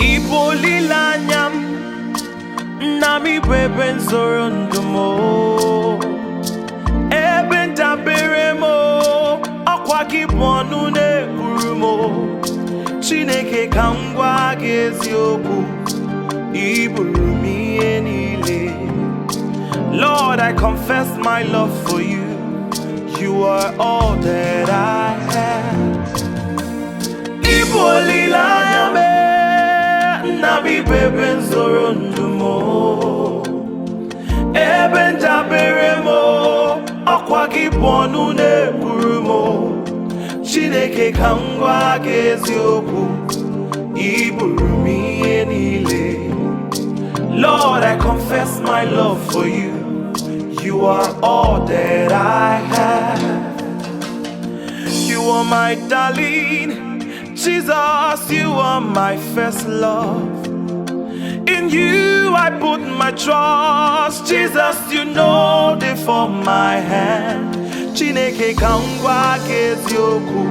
Olile Anya nami bebe nzoro ndumo ebe ndabere mo akwa gị bụ ọnụ na-ekwuru mo Chineke ka m gwa gị eziokwu iburu m ihe niile. Lord, I confess my love for you. You are all that I have. Olile Anya me nami bebe nzoro ndumo ebe ndabere mo akwa gị bụ ọnụ na-ekwuru mo Chineke ka m gwa gị eziokwu iburu m ihe niile. Lord, I confess my love for you. You are all that I have. You are my darling Jesus, you are my first love. In you I put my trust. Jesus, you know the form my hand. Chineke ka m gwa gị eziokwu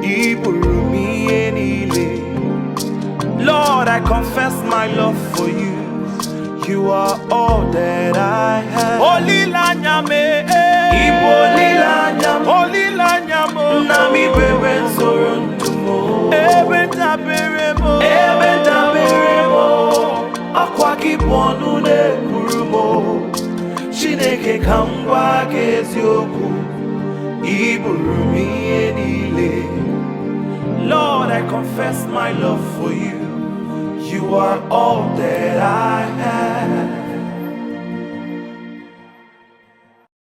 iburu m ihe niile. Lord, I confess my love for you. You are all that I have. Olile Anya me, Olile Anya, Olile Anya mo, nami bebe nzoro ndumo, ebe ndabere mo, akwa gị bụ ọnụ na-ekwuru mo Chineke ka m gwa gị eziokwu iburu m ihe niile. Lord, I confess my love for you. You are all that I have.